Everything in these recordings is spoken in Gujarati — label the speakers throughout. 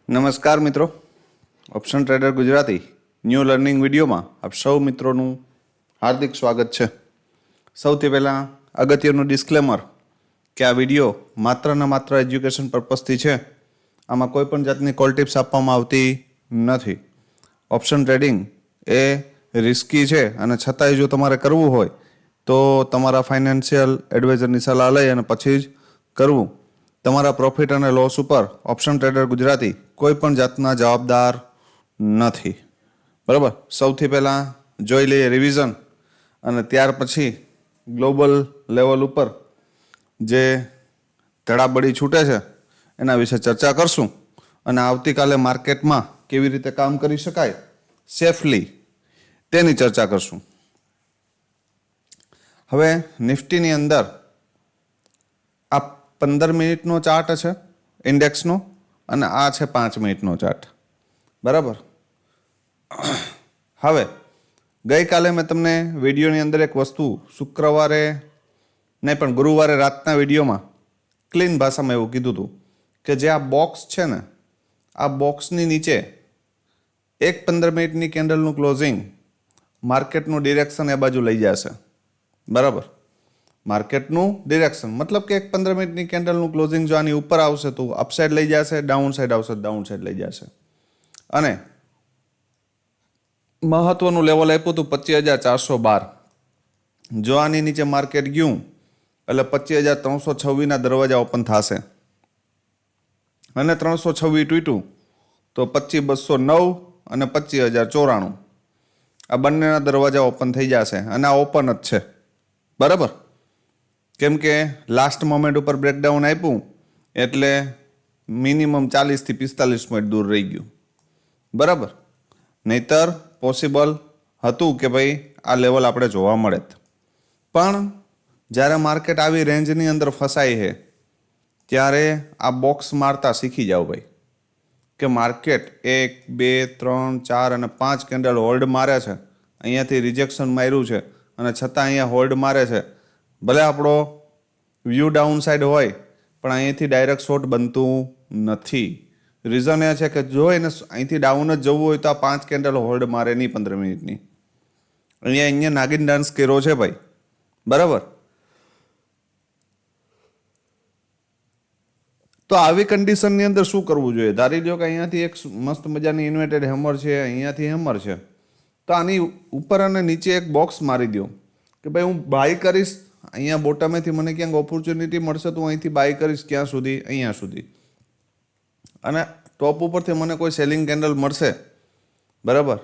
Speaker 1: નમસ્કાર મિત્રો, option trader Gujarati new learning વિડીયોમાં આપ સૌ મિત્રોનું હાર્દિક સ્વાગત છે. સૌથી પહેલાં અગત્યનું ડિસ્ક્લેમર કે આ વિડીયો માત્ર ને માત્ર એજ્યુકેશન પર્પઝથી છે. આમાં કોઈ પણ જાતની કોલ ટિપ્સ આપવામાં આવતી નથી. ઓપ્શન ટ્રેડિંગ એ રિસ્કી છે અને છતાંય જો તમારે કરવું હોય તો તમારા ફાઇનાન્શિયલ એડવાઇઝરની સલાહ લઈ અને પછી જ કરવું. તમારા પ્રોફિટ અને લોસ ઉપર ઓપ્શન ટ્રેડર ગુજરાતી કોઈ પણ જાતના જવાબદાર નથી. બરાબર, સૌથી પહેલાં જોઈ લઈએ રિવિઝન અને ત્યાર પછી ગ્લોબલ લેવલ ઉપર જે ધડાબડી છૂટે છે એના વિશે ચર્ચા કરશું અને આવતીકાલે માર્કેટમાં કેવી રીતે કામ કરી શકાય સેફલી તેની ચર્ચા કરશું. હવે નિફ્ટીની અંદર આ 15 મિનિટનો ચાર્ટ છે ઇન્ડેક્સનો અને આ છે 5 મિનિટનો ચાર્ટ. બરાબર, હવે ગઈકાલે મેં તમને વિડીયોની અંદર એક વસ્તુ શુક્રવારે નહીં પણ ગુરુવારે રાતના વિડીયોમાં ક્લીન ભાષામાં એવું કીધું હતું કે જે આ બોક્સ છે ને આ બોક્સની નીચે એક 15 મિનિટની કેન્ડલનું ક્લોઝિંગ માર્કેટનું ડિરેક્શન એ બાજુ લઈ જશે. બરાબર, માર્કેટનું ડિરેક્શન મતલબ કે એક 15 મિનિટની કેન્ડલનું ક્લોઝિંગ જો આની ઉપર આવશે તો અપસાઇડ લઈ જશે, ડાઉન સાઇડ આવશે ડાઉન સાઇડ લઈ જશે. અને મહત્વનું લેવલ આપ્યું હતું 25,412. જો આની નીચે માર્કેટ ગયું એટલે 25,326ના દરવાજા ઓપન થશે અને 326 તૂટ્યું તો 25,209 અને 25,094 આ બંનેના દરવાજા ઓપન થઈ જશે અને આ ઓપન જ છે. બરાબર, કેમ કે લાસ્ટ મોમેન્ટ ઉપર બ્રેકડાઉન આપ્યું એટલે મિનિમમ 40થી 45 પોઈન્ટ દૂર રહી ગયું. બરાબર, નહીતર પોસિબલ હતું કે ભાઈ આ લેવલ આપણે જોવા મળે. પણ જ્યારે માર્કેટ આવી રેન્જની અંદર ફસાય છે ત્યારે આ બોક્સ મારતા શીખી જાઓ ભાઈ કે માર્કેટ 1, 2, 3, 4 અને 5 કેન્ડલ હોલ્ડ મારે છે. અહીંયાથી રિજેક્શન માર્યું છે અને છતાં અહીંયા હોલ્ડ મારે છે. ભલે આપણો વ્યૂ ડાઉન સાઇડ હોય પણ અહીંથી ડાયરેક્ટ શોર્ટ બનતું નથી. રીઝન એ છે કે જો એને અહીંથી ડાઉન જ જવું હોય તો આ 5 કેન્ડલ હોલ્ડ મારે નહીં 15 મિનિટની. અહીંયા નાગિન ડાન્સ કર્યો છે ભાઈ. બરાબર, તો આવી કન્ડિશનની અંદર શું કરવું જોઈએ? ધારી લો કે અહીંયાથી એક મસ્ત મજાની ઇન્વર્ટેડ હેમર છે, અહીંયાથી હેમર છે, તો આની ઉપર અને નીચે એક બોક્સ મારી દો કે ભાઈ હું બાય કરીશ. અહીંયા બોટમેથી મને ક્યાંક ઓપોર્ચ્યુનિટી મળશે તો હું અહીંથી બાય કરીશ. ક્યાં સુધી? અહીંયા સુધી. અને ટોપ ઉપરથી મને કોઈ સેલિંગ કેન્ડલ મળશે બરાબર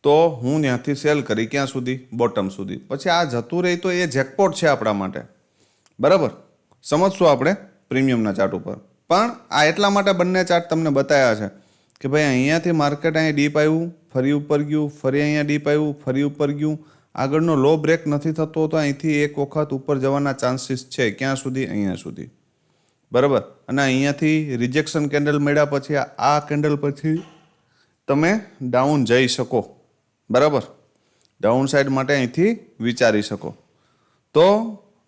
Speaker 1: તો હું ત્યાંથી સેલ કરી ક્યાં સુધી? બોટમ સુધી. પછી આ જતું રહી તો એ જેકપોટ છે આપણા માટે. બરાબર, સમજશું આપણે પ્રીમિયમના ચાર્ટ ઉપર. પણ આ એટલા માટે બંને ચાર્ટ તમને બતાવ્યા છે કે ભાઈ અહીંયાથી માર્કેટ અહીંયા ડીપ આવ્યું, ફરી ઉપર ગયું, ફરી અહીંયા ડીપ આવ્યું, ફરી ઉપર ગયું, આગળનો લો બ્રેક નથી થતો તો અહીંથી એક વખત ઉપર જવાના ચાન્સીસ છે. ક્યાં સુધી? અહીંયા સુધી. બરાબર, અને અહીંયાથી રિજેક્શન કેન્ડલ મળ્યા પછી આ કેન્ડલ પછી તમે ડાઉન જઈ શકો. બરાબર, ડાઉન સાઇડ માટે અહીંથી વિચારી શકો. તો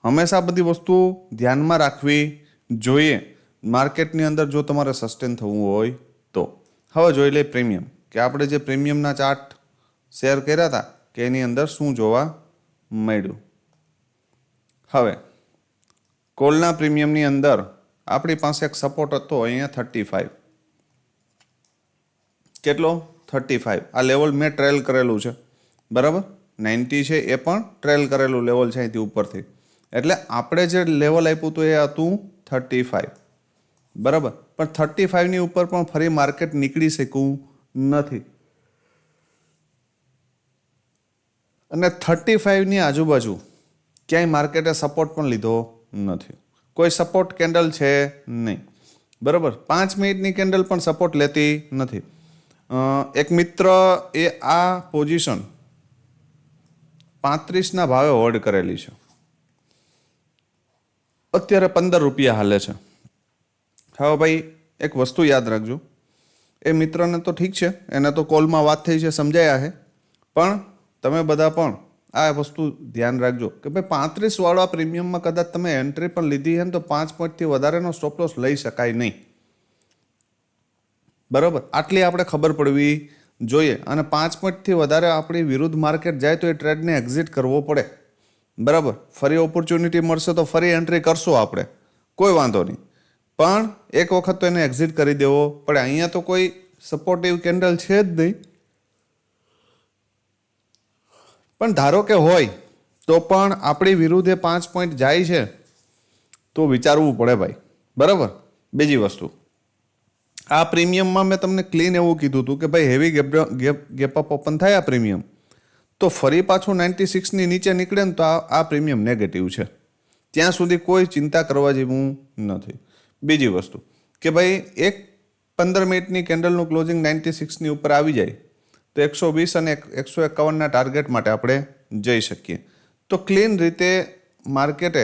Speaker 1: હંમેશા બધી વસ્તુ ધ્યાનમાં રાખવી જોઈએ માર્કેટની અંદર જો તમારે સસ્ટેન થવું હોય તો. હવે જોઈ લે પ્રીમિયમ કે આપણે જે પ્રીમિયમના ચાર્ટ શેર કર્યા હતા કે એની અંદર શું જોવા મળ્યું. હવે કોલના પ્રીમિયમની અંદર આપણી પાસે એક સપોર્ટ હતો અહીંયા 35. કેટલો? 35. આ લેવલ મેં ટ્રેલ કરેલું છે. બરાબર, 90 છે એ પણ ટ્રેલ કરેલું લેવલ છે અહીંથી ઉપરથી. એટલે આપણે જે લેવલ આપ્યું હતું એ હતું 35. બરાબર, પણ 35ની ઉપર પણ ફરી માર્કેટ નીકળી શકવું નથી. અને 35ની આજુબાજુ ક્યાંય માર્કેટે સપોર્ટ પણ લીધો નથી. કોઈ સપોર્ટ કેન્ડલ છે નહીં. બરાબર, 5 મિનિટની કેન્ડલ પણ સપોર્ટ લેતી નથી. એક મિત્ર એ આ પોઝિશન 35ના ભાવે હોલ્ડ કરેલી છે. અત્યારે 15 રૂપિયા હાલે છે. હવે ભાઈ એક વસ્તુ યાદ રાખજો, એ મિત્રને તો ઠીક છે, એને તો કોલમાં વાત થઈ છે, સમજાયા છે, પણ તમે બધા પણ આ વસ્તુ ધ્યાન રાખજો કે ભાઈ 35 વાળા પ્રીમિયમમાં કદાચ તમે એન્ટ્રી પણ લીધી છે ને તો 5 પોઈન્ટથી વધારેનો સ્ટોપ લોસ લઈ શકાય નહીં. બરાબર, આટલી આપણે ખબર પડવી જોઈએ. અને 5 પોઈન્ટથી વધારે આપણી વિરુદ્ધ માર્કેટ જાય તો એ ટ્રેડને એક્ઝિટ કરવો પડે. બરાબર, ફરી ઓપોર્ચ્યુનિટી મળશે તો ફરી એન્ટ્રી કરશું આપણે, કોઈ વાંધો નહીં, પણ એક વખત તો એને એક્ઝિટ કરી દેવો પડે. અહીંયા તો કોઈ સપોર્ટિવ કેન્ડલ છે જ નહીં, પણ ધારો કે હોય તો પણ આપણી વિરુદ્ધ એ 5 પોઈન્ટ જાય છે તો વિચારવું પડે ભાઈ. બરાબર, બીજી વસ્તુ, આ પ્રીમિયમમાં મેં તમને ક્લીન એવું કીધું હતું કે ભાઈ હેવી ગેપ અપ ઓપન થાય આ પ્રીમિયમ તો ફરી પાછું 96ની નીચે નીકળે ને તો આ પ્રીમિયમ નેગેટિવ છે. ત્યાં સુધી કોઈ ચિંતા કરવા જેવું નથી. બીજી વસ્તુ કે ભાઈ એક 15 મિનિટની કેન્ડલનું ક્લોઝિંગ 96ની ઉપર આવી જાય તો 120 અને 151ના ટાર્ગેટ માટે આપણે જઈ શકીએ. તો ક્લીન રીતે માર્કેટે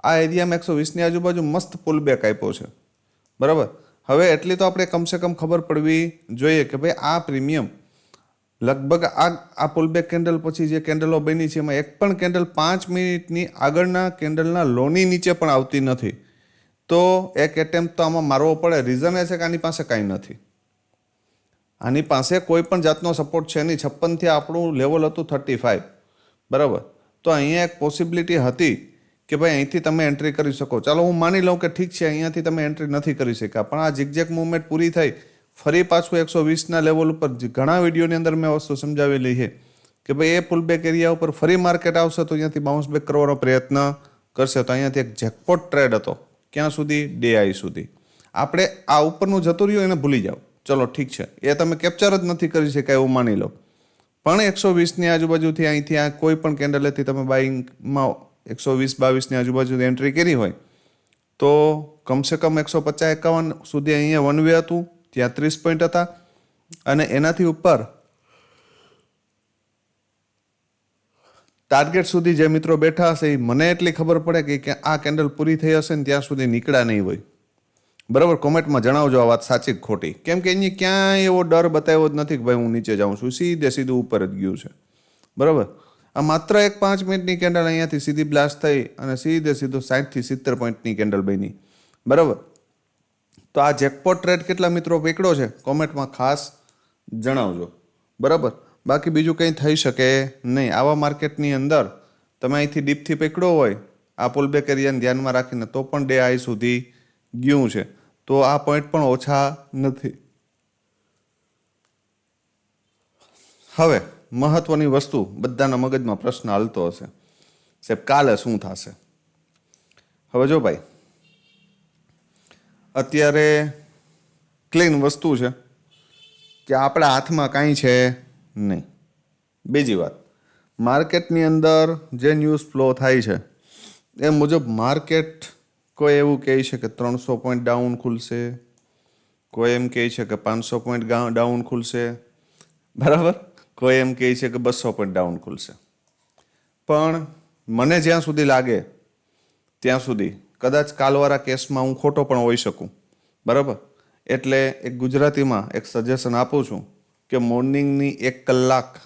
Speaker 1: આ એરિયામાં 120ની આજુબાજુ મસ્ત પુલ બેક આપ્યો છે. બરાબર, હવે એટલી તો આપણે કમસે કમ ખબર પડવી જોઈએ કે ભાઈ આ પ્રીમિયમ લગભગ આ પુલબેક કેન્ડલ પછી જે કેન્ડલો બની છે એમાં એક પણ કેન્ડલ 5 મિનિટની આગળના કેન્ડલના લોની નીચે પણ આવતી નથી. તો એક એટેમ્પ તો આમાં મારવો પડે. રીઝન એ છે કે આની પાસે કાંઈ નથી, આની પાસે કોઈ પણ જાતનો સપોર્ટ છે નહીં. 56થી આપણું લેવલ હતું 35. બરાબર, તો અહીંયા એક પોસિબિલિટી હતી કે ભાઈ અહીંથી તમે એન્ટ્રી કરી શકો. ચાલો હું માની લઉં કે ઠીક છે અહીંયાથી તમે એન્ટ્રી નથી કરી શક્યા, પણ આ ઝિગઝેગ મૂવમેન્ટ પૂરી થઈ ફરી પાછું 120ના લેવલ ઉપર ઘણા વિડીયોની અંદર મેં વસ્તુ સમજાવેલી છે કે ભાઈ એ પુલબેક એરિયા ઉપર ફરી માર્કેટ આવશે તો અહીંયાથી બાઉન્સ બેક કરવાનો પ્રયત્ન કરશે. તો અહીંયાથી એક જેકપોટ ટ્રેડ હતો, ક્યાં સુધી? ડે આઈ સુધી. આપણે આ ઉપરનું જતું રહ્યું એને ભૂલી જાઓ, ચલો ઠીક છે, એ તમે કેપ્ચર જ નથી કરી શકાય એવું માની લો, પણ 120ની આજુબાજુથી અહીંથી આ કોઈ પણ કેન્ડલેથી તમે બાઇંગમાં 120-22ની આજુબાજુ એન્ટ્રી કરી હોય તો કમસે કમ 150-51 સુધી અહીંયા વન વે હતું, ત્યાં 30 પોઈન્ટ હતા, અને એનાથી ઉપર ટાર્ગેટ સુધી જે મિત્રો બેઠા હશે એ મને એટલી ખબર પડે કે આ કેન્ડલ પૂરી થઈ હશે ને ત્યાં સુધી નીકળ્યા નહીં હોય. બરાબર, કોમેન્ટમાં જણાવજો આ વાત સાચી કે ખોટી, કેમ કે અહીંયા ક્યાંય એવો ડર બતાવ્યો જ નથી કે ભાઈ હું નીચે જાઉં છું, સીધું ઉપર જ ગયું છે. બરાબર, આ માત્ર એક 5 મિનિટની કેન્ડલ અહીંયાથી સીધી બ્લાસ્ટ થઈ અને સીધું 60થી 70 પોઈન્ટની કેન્ડલ બની. બરાબર, તો આ જેકપોટ ટ્રેડ કેટલા મિત્રો પકડ્યો છે કોમેન્ટમાં ખાસ જણાવજો. બરાબર, બાકી બીજું કંઈ થઈ શકે નહીં. આવા માર્કેટની અંદર તમે અહીંથી ડીપથી પકડ્યો હોય આ પુલબેક એરિયાને ધ્યાનમાં રાખીને તો પણ ડે આઈ સુધી ગયું છે, તો આ પોઈન્ટ પણ ઓછા નથી. હવે મહત્વની વસ્તુ, બધાના મગજમાં પ્રશ્ન હાલતો હશે, સાહેબ કાલે શું થશે? હવે જો ભાઈ, અત્યારે ક્લીન વસ્તુ છે કે આપણા હાથમાં કાંઈ છે નહીં. બીજી વાત, માર્કેટની અંદર જે ન્યૂઝ ફ્લો થાય છે એ મુજબ માર્કેટ કોઈ એવું કહે છે કે 300 પોઈન્ટ ડાઉન ખુલશે, કોઈ એમ કહે છે કે 500 પોઈન્ટ ડાઉન ખુલશે. બરાબર, કોઈ એમ કહે છે કે 200 પોઈન્ટ ડાઉન ખુલશે. પણ મને જ્યાં સુધી લાગે ત્યાં સુધી કદાચ કાલવાળા કેસમાં હું ખોટો પણ હોઈ શકું. બરાબર, એટલે એક ગુજરાતીમાં એક સજેશન આપું છું કે મોર્નિંગની 1 કલાક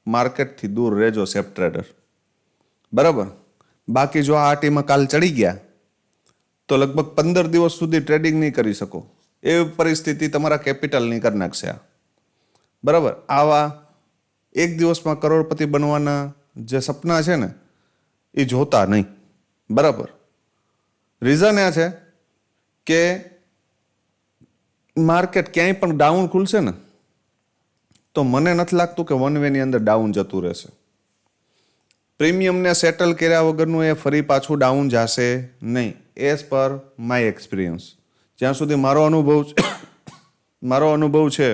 Speaker 1: માર્કેટથી દૂર રહેજો સેફ ટ્રેડર. બરાબર, બાકી જો આ આટીમાં કાલ ચડી ગયા તો લગભગ 15 દિવસ સુધી ટ્રેડિંગ નહીં કરી શકો એવી પરિસ્થિતિ તમારા કેપિટલની કરી નાખશે. બરાબર, આવા એક દિવસમાં કરોડપતિ બનવાના જે સપના છે ને એ જોતા નહીં. બરાબર, રીઝન એ છે કે માર્કેટ ક્યાંય પણ ડાઉન ખુલશે ને તો મને નથી લાગતું કે વન વેની અંદર ડાઉન જતું રહેશે. પ્રીમિયમને સેટલ કર્યા વગરનું એ ફરી પાછું ડાઉન જશે નહીં, એઝ પર માય એક્સપિરિયન્સ. જ્યાં સુધી મારો અનુભવ છે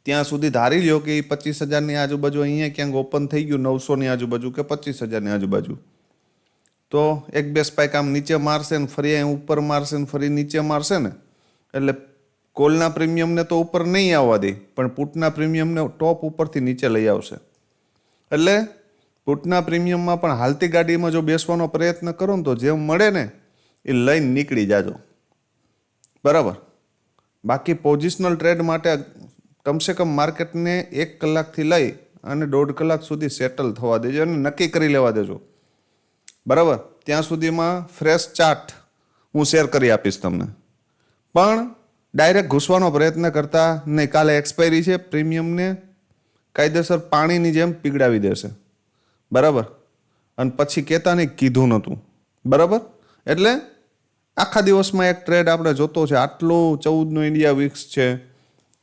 Speaker 1: ત્યાં સુધી ધારી લ્યો કે 25,000ની આજુબાજુ અહીંયા ક્યાંક ઓપન થઈ ગયું, 900ની આજુબાજુ કે 25,000ની આજુબાજુ, તો 1-2 સ્પાઇક આમ નીચે મારશે ને ફરી અહીં ઉપર મારશે ને ફરી નીચે મારશે ને, એટલે કોલના પ્રીમિયમને તો ઉપર નહીં આવવા દે પણ પુટના પ્રીમિયમને ટોપ ઉપરથી નીચે લઈ આવશે. એટલે પુટના પ્રીમિયમમાં પણ હાલતી ગાડીમાં જો બેસવાનો પ્રયત્ન કરો ને તો જેમ મળે ને એ લઈને નીકળી જાજો. બરાબર, બાકી પોઝિશનલ ટ્રેડ માટે કમસે કમ માર્કેટને 1 કલાકથી લઈ અને 1.5 કલાક સુધી સેટલ થવા દેજો અને નક્કી કરી લેવા દેજો. બરાબર, ત્યાં સુધીમાં ફ્રેશ ચાર્ટ હું શેર કરી આપીશ તમને, પણ ડાયરેક્ટ ઘૂસવાનો પ્રયત્ન કરતા નહીં. કાલે એક્સપાયરી છે, પ્રીમિયમને કાયદેસર પાણીની જેમ પીગળાવી દેશે, બરાબર. અને પછી કહેતા નહીં કીધું નહોતું, બરાબર. એટલે આખા દિવસમાં એક ટ્રેડ આપણે જોતો છે, આટલું 14નું ઇન્ડિયા વીક્સ છે,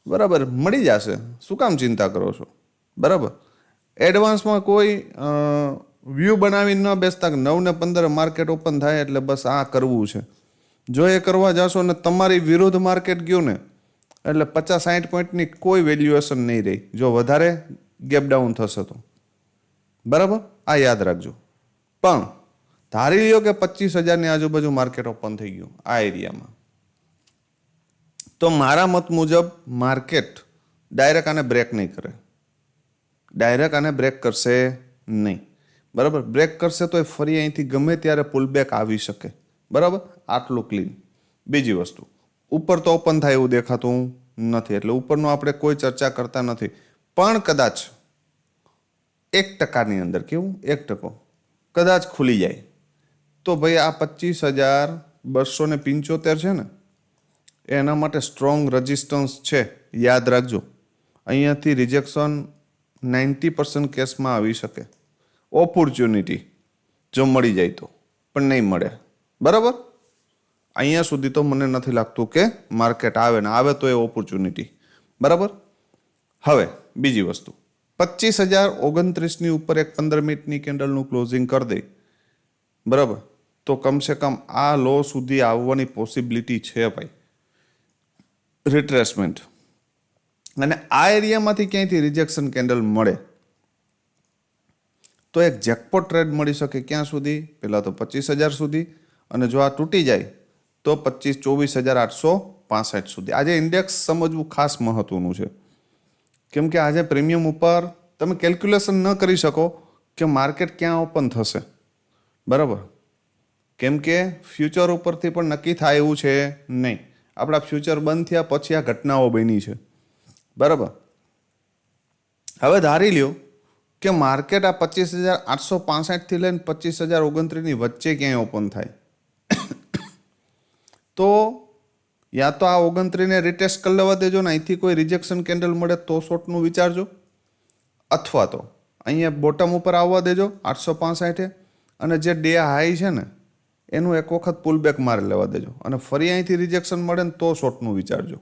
Speaker 1: બરાબર, મળી જશે, શું કામ ચિંતા કરો છો, બરાબર. એડવાન્સમાં કોઈ વ્યૂ બનાવી ન બેસતા કે 9 ને 15 માર્કેટ ઓપન થાય એટલે બસ આ કરવું છે. જો એ કરવા જશો ને તમારી વિરુદ્ધ માર્કેટ ગયું ને એટલે 50-60 પોઈન્ટની કોઈ વેલ્યુએશન નહીં રહી જો વધારે ગેપ ડાઉન થશે તો, બરાબર. આ યાદ રાખજો. પણ ધારી લ્યો કે 25,000ની આજુબાજુ માર્કેટ ઓપન થઈ ગયું આ એરિયામાં, તો મારા મત મુજબ માર્કેટ ડાયરેક્ટ આને બ્રેક નહીં કરે, ડાયરેક્ટ આને બ્રેક કરશે નહીં, બરાબર. બ્રેક કરશે તો એ ફરી અહીંથી ગમે ત્યારે પુલબેક આવી શકે, બરાબર. આટલું ક્લીન. બીજી વસ્તુ, ઉપર તો ઓપન થાય એવું દેખાતું નથી એટલે ઉપરનું આપણે કોઈ ચર્ચા કરતા નથી. પણ કદાચ 1%ની અંદર, કેવું 1% કદાચ ખુલી જાય તો ભાઈ આ 25,275 છે ને એના માટે સ્ટ્રોંગ રેઝિસ્ટન્સ છે, યાદ રાખજો. અહીંયાથી રિજેક્શન 90% કેસમાં આવી શકે. ઓપોર્ચ્યુનિટી જો મળી જાય તો, પણ નહીં મળે, બરાબર. અહીંયા સુધી તો મને નથી લાગતું કે માર્કેટ આવે ને આવે તો એ ઓપોર્ચ્યુનિટી, બરાબર. હવે બીજી વસ્તુ, 25,029ની ઉપર એક 15 મિનિટની કેન્ડલનું ક્લોઝિંગ કરી દે, બરાબર, તો કમસે કમ આ લો સુધી આવવાની પોસિબિલિટી છે ભાઈ, રિટ્રેસમેન્ટ. અને આ એરિયામાંથી ક્યાંયથી રિજેક્શન કેન્ડલ મળે તો એક જેકપોટ ટ્રેડ મળી શકે. ક્યાં સુધી? પહેલાં તો 25,000 સુધી, અને જો આ તૂટી જાય તો 24,865 સુધી. આજે ઇન્ડેક્સ સમજવું ખાસ મહત્વનું છે, કેમ કે આજે પ્રીમિયમ ઉપર તમે કેલ્ક્યુલેશન ન કરી શકો કે માર્કેટ ક્યાં ઓપન થશે, બરાબર. કેમ કે ફ્યુચર ઉપરથી પણ નક્કી થાય એવું છે નહીં. આપણા ફ્યુચર બંધ થયા પછી આ ઘટનાઓ બની છે, બરાબર. હવે ધારી લ્યો કે માર્કેટ આ 25,865થી લઈને 25,029ની વચ્ચે ક્યાંય ઓપન થાય તો યા તો આ 29ને રિટેસ્ટ કરી લેવા દેજો ને અહીંથી કોઈ રિજેક્શન કેન્ડલ મળે તો શોર્ટનું વિચારજો, અથવા તો અહીંયા બોટમ ઉપર આવવા દેજો 865 અને જે ડે હાઈ છે ને એનું એક વખત પુલબેક મારી લેવા દેજો અને ફરી અહીંથી રિજેક્શન મળે ને તો શોર્ટનું વિચારજો,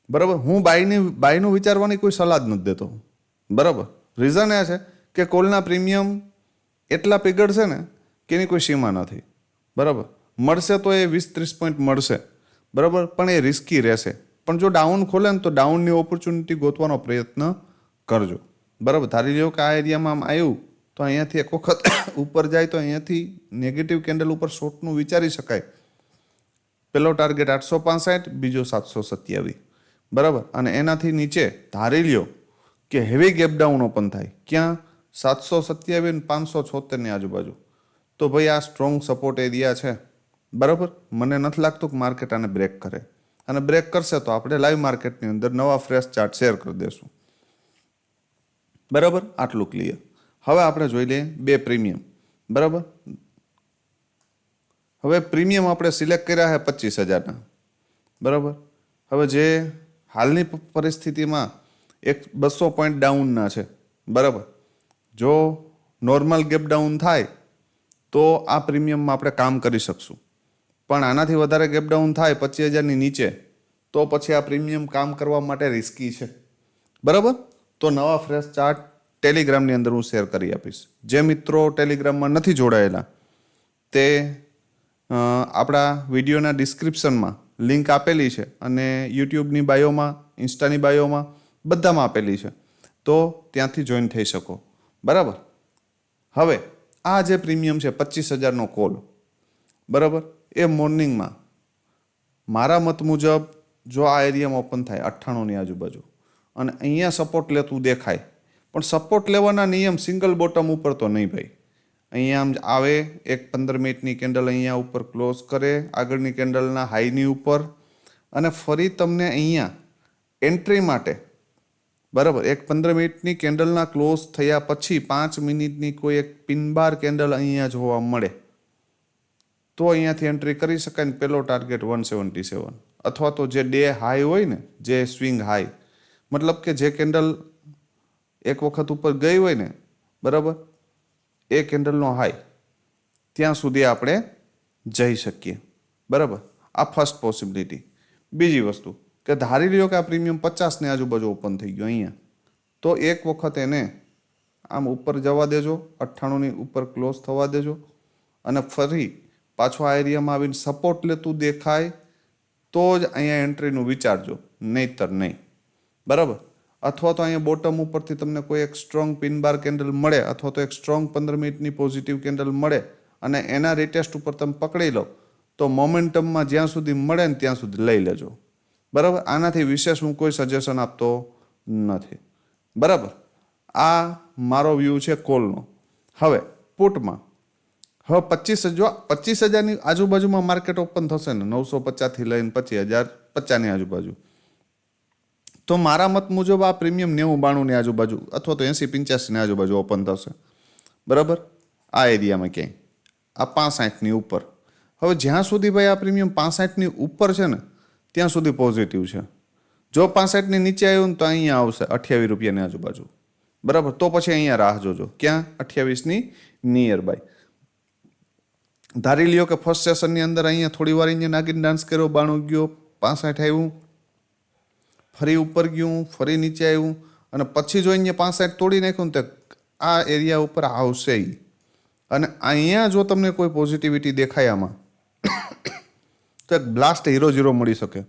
Speaker 1: બરાબર. હું બાયનું વિચારવાની કોઈ સલાહ જ નથી દેતો, બરાબર. રીઝન એ છે કે કોલના પ્રીમિયમ એટલા પીગળશે ને કે એની કોઈ સીમા નથી, બરાબર. મળશે તો એ 20-30 પોઈન્ટ મળશે, બરાબર, પણ એ રિસ્કી રહેશે. પણ જો ડાઉન ખોલે ને તો ડાઉનની ઓપોર્ચ્યુનિટી ગોતવાનો પ્રયત્ન કરજો, બરાબર. ધારી લ્યો કે આ એરિયામાં આમ આવ્યું તો અહીંયાથી એક વખત ઉપર જાય તો અહીંયાથી નેગેટિવ કેન્ડલ ઉપર શોર્ટનું વિચારી શકાય. પહેલો ટાર્ગેટ 865, બીજો 727, બરાબર. અને એનાથી નીચે ધારી લ્યો કે હેવી ગેપ ડાઉન ઓપન થાય ક્યાં 727 અને 576ની આજુબાજુ, તો ભાઈ આ સ્ટ્રોંગ સપોર્ટ એરિયા છે, બરાબર. મને નથી લાગતું કે માર્કેટ આને બ્રેક કરે, અને બ્રેક કરશે તો આપણે લાઈવ માર્કેટની અંદર નવા ફ્રેશ ચાર્ટ શેર કરી દઈશું, બરાબર. આટલું ક્લિયર. હવે આપણે જોઈ લઈએ બે પ્રીમિયમ, બરાબર. હવે પ્રીમિયમ આપણે સિલેક્ટ કર્યા છે 25,000ના, બરાબર. હવે જે હાલની પરિસ્થિતિમાં 200 પોઈન્ટ ડાઉનના છે, બરાબર. જો નોર્મલ ગેપ ડાઉન થાય તો આ પ્રીમિયમમાં આપણે કામ કરી શકશું, પણ આનાથી વધારે ગેપ ડાઉન થાય 25,000ની નીચે તો પછી આ પ્રીમિયમ કામ કરવા માટે રિસ્કી છે, બરાબર. તો નવા ફ્રેશ ચાર્ટ ટેલિગ્રામની અંદર હું શેર કરી આપીશ. જે મિત્રો ટેલિગ્રામમાં નથી જોડાયેલા તે આપણા વિડીયોના ડિસ્ક્રિપ્શનમાં લિંક આપેલી છે અને યુટ્યુબની બાયોમાં, ઇન્સ્ટાની બાયોમાં બધામાં આપેલી છે, તો ત્યાંથી જોઈન થઈ શકો, બરાબર. હવે આ જે પ્રીમિયમ છે 25,000નો કોલ, બરાબર, એ મોર્નિંગમાં મારા મત મુજબ જો આ એરિયામાં ઓપન થાય 98ની આજુબાજુ અને અહીંયા સપોર્ટ લેતું દેખાય, પણ સપોર્ટ લેવાના નિયમ સિંગલ બોટમ ઉપર તો નહીં ભાઈ. અહીંયા આમ આવે એક 15 મિનિટની કેન્ડલ અહીંયા ઉપર ક્લોઝ કરે આગળની કેન્ડલના હાઈની ઉપર, અને ફરી તમને અહીંયા એન્ટ્રી માટે, બરાબર, એક 15 મિનિટની કેન્ડલના ક્લોઝ થયા પછી 5 મિનિટની કોઈ એક પિનબાર કેન્ડલ અહીંયા જોવા મળે તો અહીંયાથી એન્ટ્રી કરી શકાય ને પેલો ટાર્ગેટ 177, અથવા તો જે ડે હાઈ હોય ને, જે સ્વિંગ હાઈ, મતલબ કે જે કેન્ડલ એક વખત ઉપર ગઈ હોય ને, બરાબર, એ કેન્ડલનો હાઈ, ત્યાં સુધી આપણે જઈ શકીએ, બરાબર. આ ફર્સ્ટ પોસિબિલિટી. બીજી વસ્તુ કે ધારી લ્યો કે આ પ્રીમિયમ 50 ની આજુબાજુ ઓપન થઈ ગયો અહીંયા, તો એક વખત એને આમ ઉપર જવા દેજો, 98 ની ઉપર ક્લોઝ થવા દેજો, અને ફરી પાછો આ એરિયામાં આવીને સપોર્ટ લેતું દેખાય તો જ અહીંયા એન્ટ્રીનું વિચારજો, નહીતર નહીં, બરાબર. અથવા તો અહીંયા બોટમ ઉપરથી તમને કોઈ એક સ્ટ્રોંગ પિન બાર કેન્ડલ મળે, અથવા તો એક સ્ટ્રોંગ 15 મિનિટની પોઝિટિવ કેન્ડલ મળે અને એના રિટેસ્ટ ઉપર તમે પકડી લો, તો મોમેન્ટમમાં જ્યાં સુધી મળે ને ત્યાં સુધી લઈ લેજો, બરાબર. આનાથી વિશેષ હું કોઈ સજેશન આપતો નથી, બરાબર. આ મારો વ્યૂ છે કોલનો. હવે પુટમાં, હવે 25,000ની આજુબાજુમાં માર્કેટ ઓપન થશે ને, 950 થી લઈને 25,050 ની આજુબાજુ, તો મારા મત મુજબ આ પ્રીમિયમ 90-92 ની આજુબાજુ અથવા તો 80-85 ની આજુબાજુ ઓપન થશે, બરાબર. આ એરિયામાં ક્યાંય આ 65 ની ઉપર. હવે જ્યાં સુધી ભાઈ આ પ્રીમિયમ 65 ની ઉપર છે ને ત્યાં સુધી પોઝિટિવ છે. જો 65 ની નીચે આવ્યું ને તો અહીંયા આવશે 28 રૂપિયાની આજુબાજુ, બરાબર. તો પછી અહીંયા રાહ જોજો, ક્યાં? 28 ની નિયર બાય. ધારી લ્યો કે ફર્સ્ટ સેશનની અંદર અહીંયા થોડી વાર અહીંયા નાગીને ડાન્સ કર્યો, 92 ગયો, 65 આવ્યું, ફરી ઉપર ગયું, ફરી નીચે આવ્યું, અને પછી જો અહીંયા 65 તોડી નાખ્યું ને તો આ એરિયા ઉપર આવશે. અને અહીંયા જો તમને કોઈ પોઝિટિવિટી દેખાય આમાં, તો એક બ્લાસ્ટ 0-0 મળી શકે.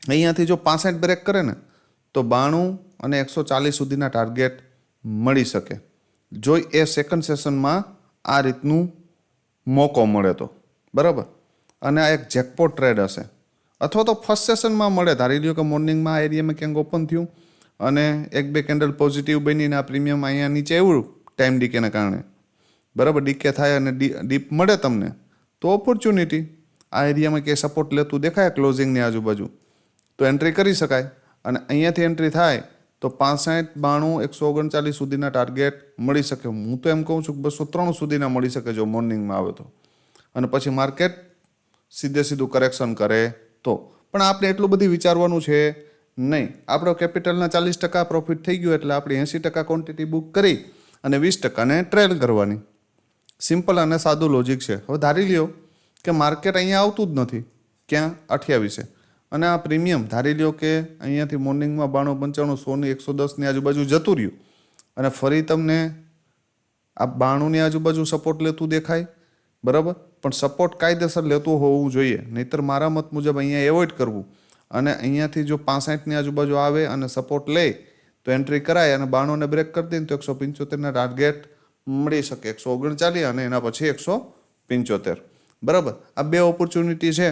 Speaker 1: અહીંયાથી જો 65 બ્રેક કરે ને તો 92 અને 140 સુધીના ટાર્ગેટ મળી શકે, જો એ સેકન્ડ સેશનમાં આ રીતનું મોકો મળે તો, બરાબર. અને આ એક જેકપોટ ટ્રેડ હશે. અથવા તો ફર્સ્ટ સેશનમાં મળે, ધારી લ્યો કે મોર્નિંગમાં આ એરિયામાં ક્યાંક ઓપન થયું અને 1-2 કેન્ડલ પોઝિટિવ બનીને આ પ્રીમિયમ અહીંયા નીચે આવ્યું ટાઈમ ડીકેના કારણે, બરાબર. ડીકે થાય અને ડીપ મળે તમને, તો ઓપોર્ચ્યુનિટી આ એરિયામાં ક્યાંય સપોર્ટ લેતું દેખાય ક્લોઝિંગની આજુબાજુ, તો એન્ટ્રી કરી શકાય. અને અહીંયાથી એન્ટ્રી થાય તો 65, 92, 139 સુધીના ટાર્ગેટ મળી શકે. હું તો એમ કહું છું કે 203 સુધીના મળી શકે જો મોર્નિંગમાં આવે તો, અને પછી માર્કેટ સીધું કરેક્શન કરે તો. પણ આપણે એટલું બધું વિચારવાનું છે નહીં. આપણો કેપિટલના 40% પ્રોફિટ થઈ ગયો એટલે આપણે 80% ક્વોન્ટિટી બુક કરી અને 20%ને ટ્રેલ કરવાની. સિમ્પલ અને સાદું લોજિક છે. હવે ધારી લ્યો કે માર્કેટ અહીંયા આવતું જ નથી, ક્યાં? 28, અને આ પ્રીમિયમ ધારી લ્યો કે અહીંયાથી મોર્નિંગમાં 92, 95, 100, 110 ની આજુબાજુ જતું રહ્યું અને ફરી તમને આ 92 ની આજુબાજુ સપોર્ટ લેતું દેખાય, બરાબર. પણ સપોર્ટ કાયદેસર લેતું હોવું જોઈએ, નહીતર મારા મત મુજબ અહીંયા એવોઇડ કરવું. અને અહીંયાથી જો 65 ની આજુબાજુ આવે અને સપોર્ટ લે તો એન્ટ્રી કરાય, અને 92 ને બ્રેક કરી દે તો 175 ના ટાર્ગેટ મળી શકે, 139 અને એના પછી 175, બરાબર. આ બે ઓપોર્ચ્યુનિટી છે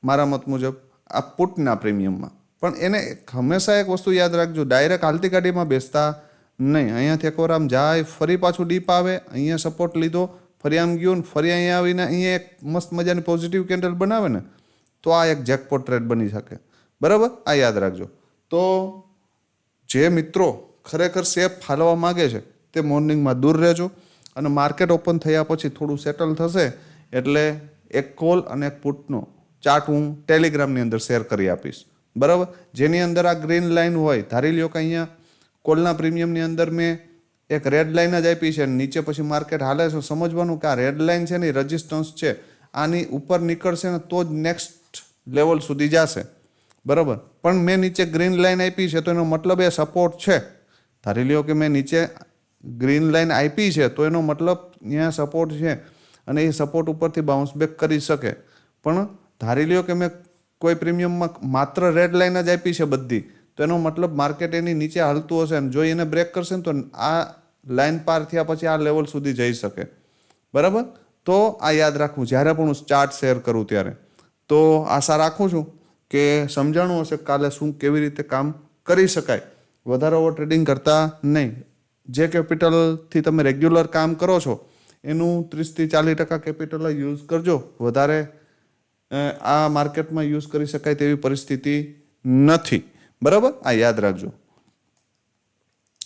Speaker 1: મારા મત મુજબ આ પુટના પ્રીમિયમમાં. પણ એને હંમેશા એક વસ્તુ યાદ રાખજો, ડાયરેક્ટ હાલતી ગાડીમાં બેસતા નહીં. અહીંયાથી એકવાર આમ જાય, ફરી પાછું ડીપ આવે, અહીંયા સપોર્ટ લીધો, ફરી આમ ગયું, ફરી અહીંયા આવીને અહીંયા એક મસ્ત મજાની પોઝિટિવ કેન્ડલ બનાવે ને, તો આ એક જેકપોટ ટ્રેડ બની શકે, બરાબર. આ યાદ રાખજો. તો જે મિત્રો ખરેખર સેફ હાલવા માગે છે તે મોર્નિંગમાં દૂર રહેજો, અને માર્કેટ ઓપન થયા પછી થોડું સેટલ થશે એટલે એક કોલ અને એક પુટનો ચાર્ટ હું ટેલિગ્રામની અંદર શેર કરી આપીશ, બરાબર. જેની અંદર આ ગ્રીન લાઇન હોય, ધારી લ્યો કે અહીંયા કોલના પ્રીમિયમની અંદર મેં એક રેડ લાઇન જ આપી છે, નીચે પછી માર્કેટ હાલે છે. સમજવાનું કે આ રેડ લાઇન છે ને રેઝિસ્ટન્સ છે, આની ઉપર નીકળશે ને તો જ નેક્સ્ટ લેવલ સુધી જશે, બરાબર. પણ મેં નીચે ગ્રીન લાઇન આપી છે તો એનો મતલબ એ સપોર્ટ છે. ધારી લ્યો કે મેં નીચે ગ્રીન લાઇન આપી છે તો એનો મતલબ અહીંયા સપોર્ટ છે અને એ સપોર્ટ ઉપરથી બાઉન્સ બેક કરી શકે. પણ ધારી લ્યો કે મેં કોઈ પ્રીમિયમમાં માત્ર રેડ લાઇન જ આપી છે બધી, તો એનો મતલબ માર્કેટ એની નીચે હાલતું હશે અને જો એને બ્રેક કરશે ને તો આ લાઇન પાર થયા પછી આ લેવલ સુધી જઈ શકે, બરાબર. તો આ યાદ રાખવું જ્યારે પણ હું ચાર્ટ શેર કરું ત્યારે. તો આશા રાખું છું કે સમજાણું હશે કાલે શું કેવી રીતે કામ કરી શકાય. વધારે ઓવર ટ્રેડિંગ કરતા નહીં. જે કેપિટલથી તમે રેગ્યુલર કામ કરો છો એનું 30-40% કેપિટલ યુઝ કરજો. વધારે આ માર્કેટમાં યુઝ કરી શકાય તેવી પરિસ્થિતિ નથી, બરાબર. આ યાદ રાખજો.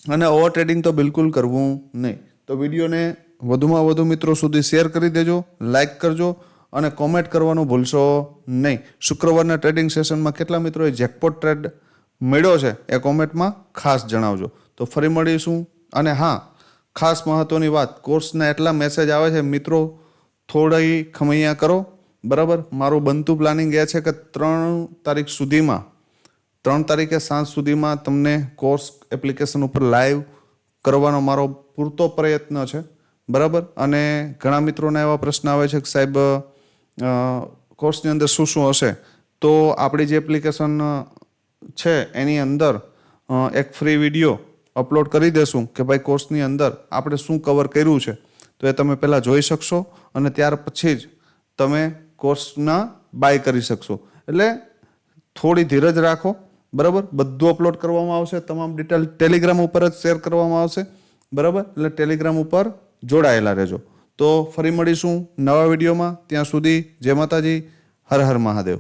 Speaker 1: અને ઓવર ટ્રેડિંગ તો બિલકુલ કરવું નહીં. તો વિડીયોને વધુમાં વધુ મિત્રો સુધી શેર કરી દેજો, લાઈક કરજો અને કોમેન્ટ કરવાનું ભૂલશો નહીં. શુક્રવારના ટ્રેડિંગ સેશનમાં કેટલા મિત્રોએ જેકપોટ ટ્રેડ મળ્યો છે એ કોમેન્ટમાં ખાસ જણાવજો. તો ફરી મળીશું. અને હા, ખાસ મહત્વની વાત, કોર્સના એટલા મેસેજ આવે છે મિત્રો, થોડી ખમૈયા કરો, બરાબર. મારું બનતું પ્લાનિંગ એ છે કે 3 તારીખે સાંજ સુધીમાં તમને કોર્સ એપ્લિકેશન ઉપર લાઈવ કરવાનો મારો પૂરતો પ્રયત્ન છે, બરાબર. અને ઘણા મિત્રોના એવા પ્રશ્ન આવે છે કે સાહેબ કોર્સની અંદર શું શું હશે? તો આપણી જે એપ્લિકેશન છે એની અંદર એક ફ્રી વિડીયો અપલોડ કરી દેશું કે ભાઈ કોર્સની અંદર આપણે શું કવર કર્યું છે, તો એ તમે પહેલાં જોઈ શકશો અને ત્યાર પછી જ તમે કોર્સના બાય કરી શકશો. એટલે થોડી ધીરજ રાખો, બરાબર. બધું અપલોડ કરવામાં આવશે, તમામ ડિટેલ ટેલિગ્રામ ઉપર જ શેર કરવામાં આવશે, બરાબર. એટલે ટેલિગ્રામ ઉપર જોડાયેલા રહેજો. તો ફરી મળીશું નવા વિડીયોમાં. ત્યાં સુધી જય માતાજી, હર હર મહાદેવ.